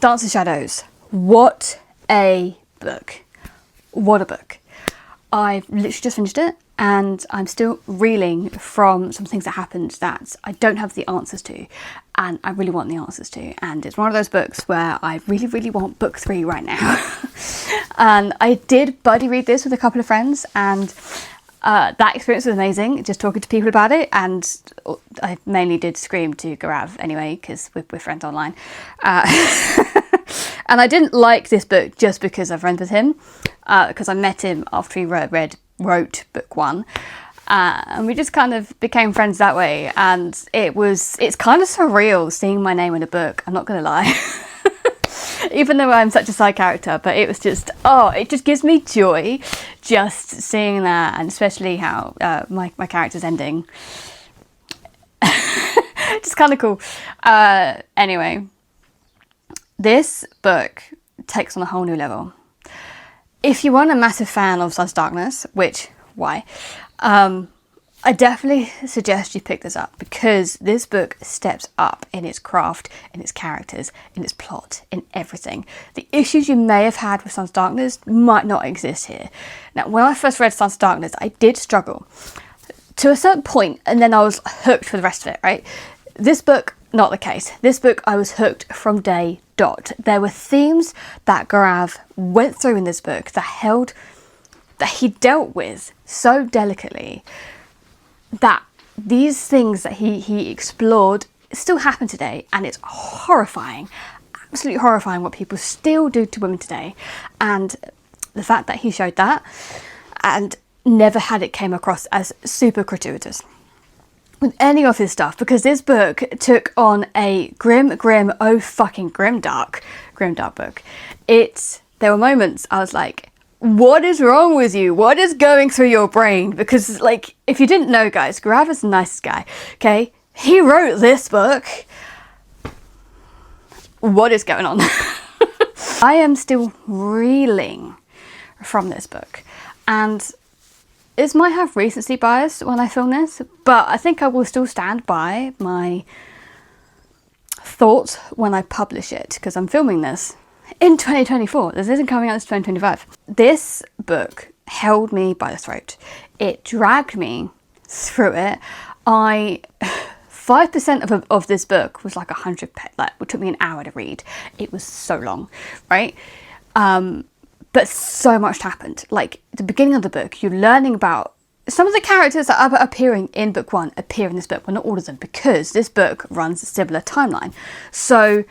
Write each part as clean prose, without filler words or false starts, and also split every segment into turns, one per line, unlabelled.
Dance of Shadows. What a book. What a book. I've literally just finished it and I'm still reeling from some things that happened that I don't have the answers to and I really want the answers to. And it's one of those books where I really, really want book 3 right now. And I did buddy read this with a couple of friends and that experience was amazing, just talking to people about it, and I mainly did scream to Gourav anyway, because we're friends online. And I didn't like this book just because I'm friends with him, because I met him after he wrote book 1, and we just kind of became friends that way, and it's kind of surreal seeing my name in a book, I'm not going to lie. Even though I'm such a side character, but it was just, it just gives me joy just seeing that, and especially how my character's ending. Just kind of cool. Anyway, this book takes on a whole new level. If you weren't a massive fan of Sons of Darkness, which, why? I definitely suggest you pick this up, because this book steps up in its craft, in its characters, in its plot, in everything. The issues you may have had with Sons of Darkness might not exist here. Now, when I first read Sons of Darkness, I did struggle to a certain point, and then I was hooked for the rest of it, right? This book, not the case. This book, I was hooked from day dot. There were themes that Gourav went through in this book that he dealt with so delicately, that these things that he explored still happen today, and it's horrifying, absolutely horrifying what people still do to women today. And the fact that he showed that and never had it came across as super gratuitous with any of his stuff, because this book took on a grim, oh fucking grimdark book. There were moments I was like, what is wrong with you? What is going through your brain? Because, like, if you didn't know, guys, Gourav is the nicest guy, okay? He wrote this book. What is going on? I am still reeling from this book. And this might have recency bias when I film this, but I think I will still stand by my thoughts when I publish it, because I'm filming this in 2024. This isn't coming out until 2025. This book held me by the throat. It dragged me through it. 5% of this book was like 100, like it took me an hour to read. It was so long, right? But so much happened. Like at the beginning of the book, you're learning about some of the characters that are appearing in book 1 appear in this book, but not all of them, because this book runs a similar timeline. So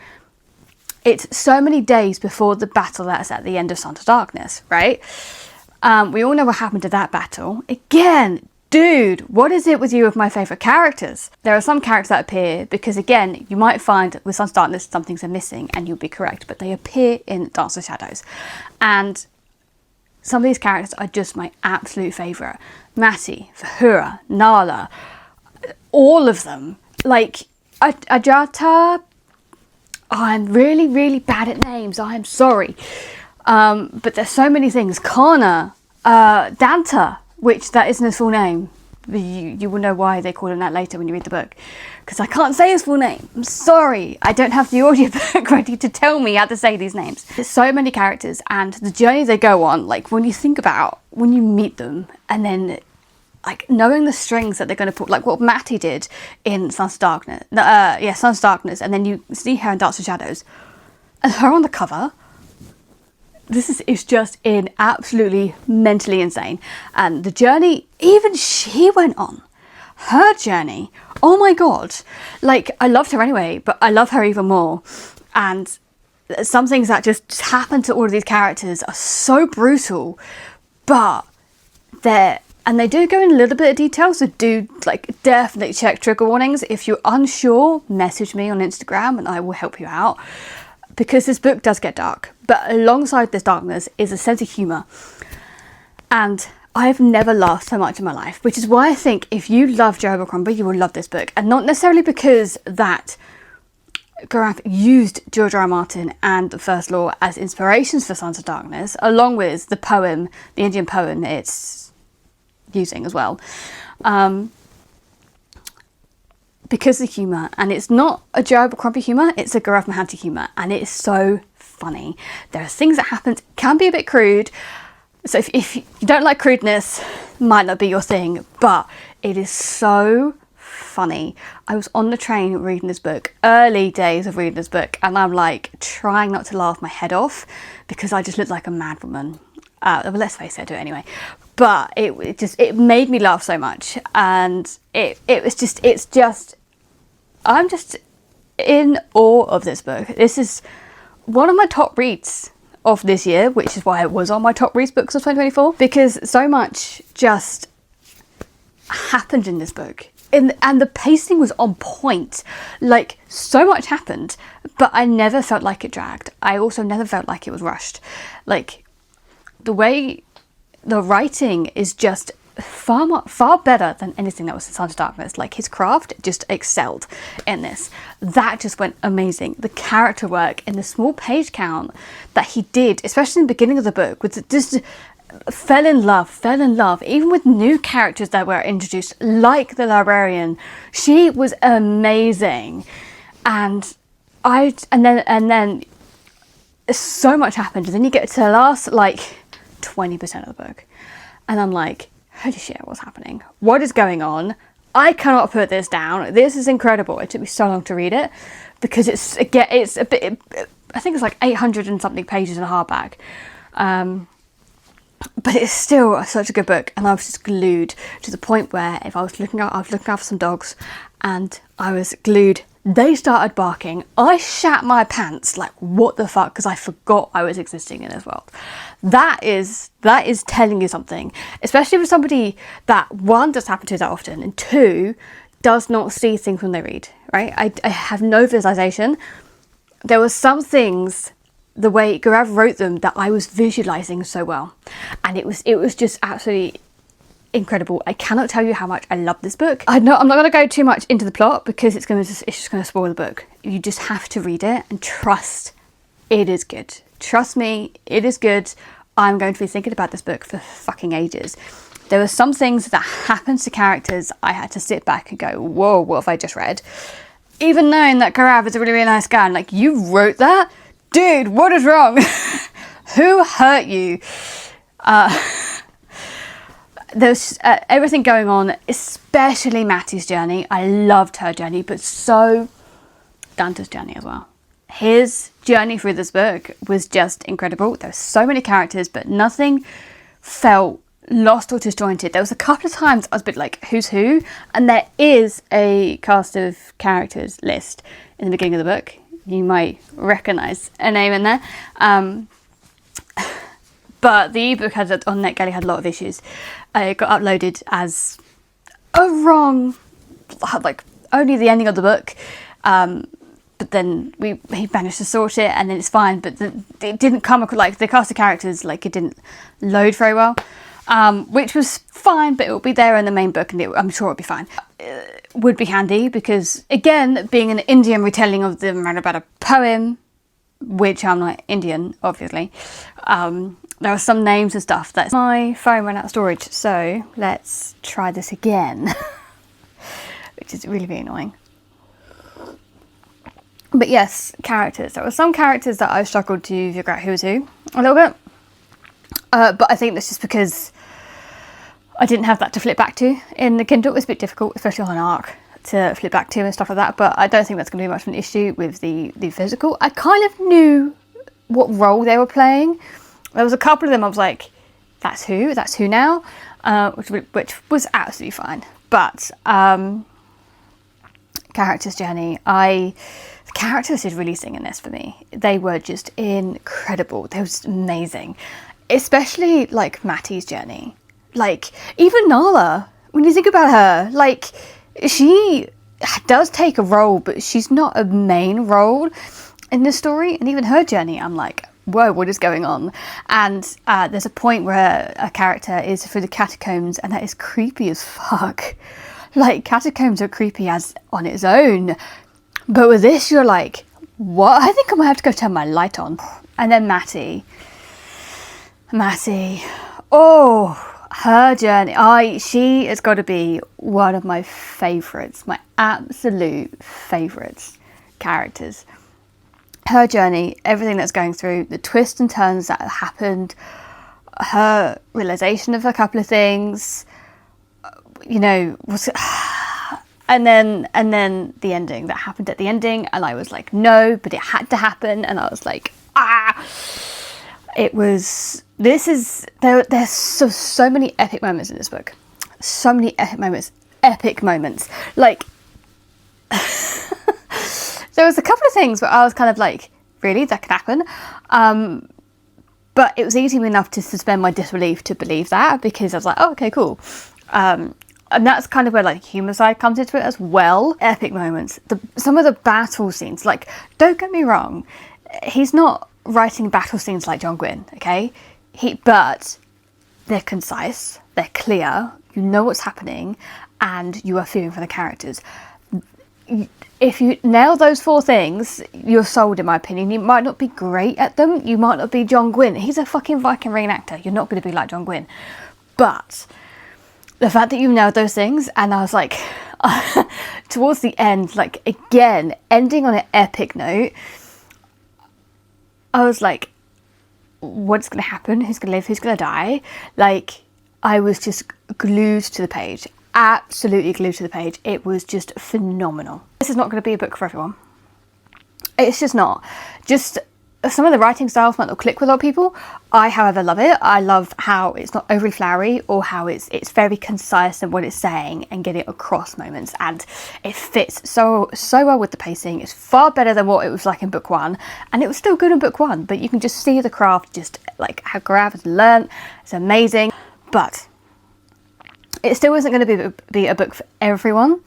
it's so many days before the battle that's at the end of Sons of Darkness, right? We all know what happened to that battle. Again, dude, what is it with you with my favourite characters? There are some characters that appear because, again, you might find with Sons of Darkness some things are missing, and you'll be correct, but they appear in Dance of Shadows. And some of these characters are just my absolute favourite. Matty, Vahura, Nala, all of them. Like, Ajata, I'm really, really bad at names. I am sorry. But there's so many things. Kana, Danta, which that isn't his full name. You will know why they call him that later when you read the book. Because I can't say his full name. I'm sorry. I don't have the audiobook ready to tell me how to say these names. There's so many characters, and the journey they go on, like when you think about, when you meet them, and then like knowing the strings that they're going to pull, like what Matty did in Sons of Darkness. Sons of Darkness, and then you see her in Dance of Shadows, and her on the cover. This is just absolutely mentally insane. And the journey, even she went on. Her journey, oh my god. Like, I loved her anyway, but I love her even more. And some things that just happen to all of these characters are so brutal, but they do go in a little bit of detail, so do like definitely check trigger warnings. If you're unsure, message me on Instagram and I will help you out, because this book does get dark, but alongside this darkness is a sense of humour, and I've never laughed so much in my life, which is why I think if you love Joe Abercrombie, you will love this book. And not necessarily because that Gourav used George R. R. Martin and the First Law as inspirations for Sons of Darkness, along with the poem, the Indian poem it's using as well. because of the humour, and it's not a Joe Abercrombie humour, it's a Gourav Mohanty humour, and it is so funny. There are things that happen, can be a bit crude, so if you don't like crudeness, might not be your thing, but it is so funny. I was on the train reading this book, early days of reading this book, and I'm like trying not to laugh my head off because I just look like a mad woman. Well, let's face it, I do it anyway. But it made me laugh so much, and I'm just in awe of this book. This is one of my top reads of this year, which is why it was on my top reads books of 2024, because so much just happened in this book. And the pacing was on point. Like, so much happened, but I never felt like it dragged. I also never felt like it was rushed. Like, the way the writing is just far better than anything that was in Sons of Darkness. Like, his craft just excelled in this. That just went amazing. The character work and the small page count that he did, especially in the beginning of the book, with just fell in love, even with new characters that were introduced, like the librarian. She was amazing. And then so much happened, and then you get to the last like 20% of the book, and I'm like, holy shit, what's happening? What is going on? I cannot put this down. This is incredible. It took me so long to read it because it's a bit, I think it's like 800 and something pages in a hardback. But it's still such a good book, and I was just glued to the point where if I was looking after some dogs, and I was glued. They started barking. I shat my pants, like, what the fuck, because I forgot I was existing in this world. That is telling you something, especially for somebody that, one, doesn't happen to that often, and two, does not see things when they read, right? I have no visualization. There were some things, the way Gourav wrote them, that I was visualizing so well, and it was just absolutely incredible. I cannot tell you how much I love this book. I'm not going to go too much into the plot because it's just going to spoil the book. You just have to read it and trust it is good. Trust me, it is good. I'm going to be thinking about this book for fucking ages. There were some things that happened to characters I had to sit back and go, whoa, what have I just read? Even knowing that Gourav is a really, really nice guy, and like, you wrote that? Dude, what is wrong? Who hurt you? There's everything going on, especially Matty's journey. I loved her journey, but so Dante's journey as well. His journey through this book was just incredible. There were so many characters, but nothing felt lost or disjointed. There was a couple of times I was a bit like, who's who? And there is a cast of characters list in the beginning of the book. You might recognise a name in there. But the ebook on NetGalley had a lot of issues. It got uploaded as a wrong, like, only the ending of the book. But then he managed to sort it, and then it's fine. But it didn't come across, like, the cast of characters, like, it didn't load very well, which was fine. But it will be there in the main book, and I'm sure it'll be fine. Would be handy because, again, being an Indian retelling of the Mahabharata poem, which I'm not Indian, obviously. There are some names and stuff that my phone ran out of storage, so let's try this again, which is really, really annoying. But yes, characters. There were some characters that I struggled to figure out who was who a little bit, but I think that's just because I didn't have that to flip back to in the Kindle. It was a bit difficult, especially on an ARC, to flip back to and stuff like that, but I don't think that's going to be much of an issue with the physical. I kind of knew what role they were playing. There was a couple of them I was like, that's who now, which was absolutely fine. But character's journey, the characters did really sing in this for me. They were just incredible. They were just amazing, especially like Matty's journey. Like, even Nala, when you think about her, like, she does take a role, but she's not a main role in the story. And even her journey, I'm like, whoa, what is going on? And there's a point where a character is through the catacombs, and that is creepy as fuck. Like, catacombs are creepy as on its own, but with this you're like, what? I think I might have to go turn my light on. And then Matty, oh, her journey, she has got to be one of my favourites, my absolute favourites characters. Her journey, everything that's going through, the twists and turns that have happened, her realisation of a couple of things, you know, and then the ending that happened at the ending, and I was like, no, but it had to happen, and I was like, there's so many epic moments in this book, so many epic moments, like there was a couple of things where I was kind of like, really, that could happen, but it was easy enough to suspend my disbelief to believe that, because I was like, oh, okay, cool. And that's kind of where like humour side comes into it as well. Epic moments. Some of the battle scenes, like, don't get me wrong, he's not writing battle scenes like John Gwynne, okay? But they're concise, they're clear, you know what's happening, and you are feeling for the characters. If you nail those 4 things, you're sold, in my opinion. You might not be great at them, you might not be John Gwynne. He's a fucking Viking reenactor, you're not going to be like John Gwynne. But the fact that you nailed those things, and I was like, towards the end, like, again, ending on an epic note, I was like, what's going to happen? Who's going to live? Who's going to die? Like, I was just glued to the page. Absolutely glued to the page. It was just phenomenal. This is not going to be a book for everyone. It's just not. Just some of the writing styles might not click with a lot of people. I, however, love it. I love how it's not overly flowery, or how it's very concise in what it's saying and getting across moments, and it fits so well with the pacing. It's far better than what it was like in book 1, and it was still good in book 1, but you can just see the craft, just like how Gourav has learnt. It's amazing, but it still isn't going to be a book for everyone.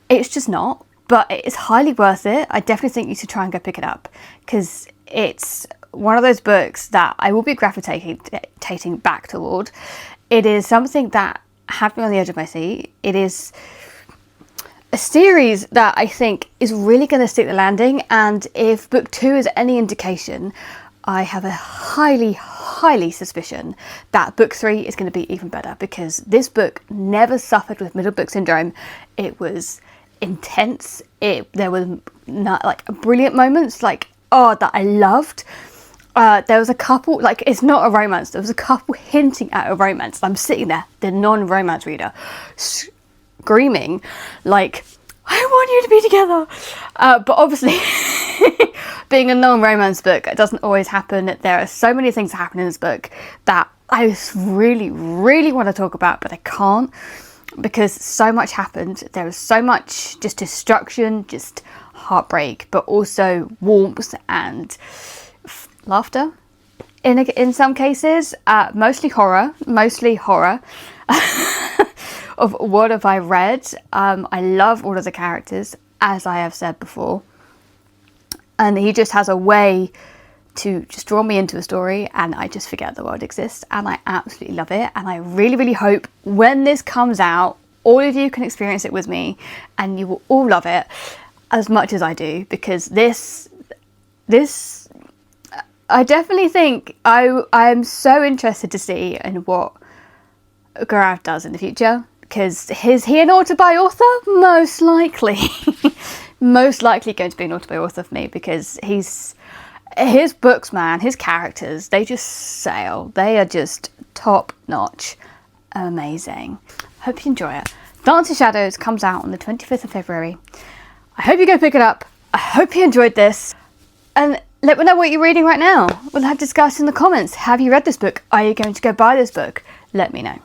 It's just not, but it's highly worth it. I definitely think you should try and go pick it up, because it's one of those books that I will be gravitating back toward. It is something that had me on the edge of my seat. It is a series that I think is really going to stick the landing, and if book 2 is any indication, I have a highly suspicion that book 3 is going to be even better, because this book never suffered with middle book syndrome. It was intense. There was not like brilliant moments, like, that I loved. There was a couple, like, it's not a romance, there was a couple hinting at a romance. I'm sitting there, the non-romance reader, screaming like, I want you to be together. But obviously, being a non-romance book, it doesn't always happen. There are so many things that happen in this book that I really want to talk about, but I can't, because so much happened. There was so much just destruction, just heartbreak, but also warmth and laughter in some cases, mostly horror of what have I read. I love all of the characters, as I have said before, and he just has a way to just draw me into a story, and I just forget the world exists, and I absolutely love it. And I really hope when this comes out, all of you can experience it with me, and you will all love it as much as I do, because this I definitely think I'm so interested to see in what Gourav does in the future, because is he an autobi author? Most likely. Most likely going to be an autobi author for me, because his books, man, his characters, they just sail. They are just top notch, amazing. Hope you enjoy it. Dance in Shadows comes out on the 25th of February. I hope you go pick it up. I hope you enjoyed this, and let me know what you're reading right now. We'll have discussed in the comments. Have you read this book? Are you going to go buy this book? Let me know.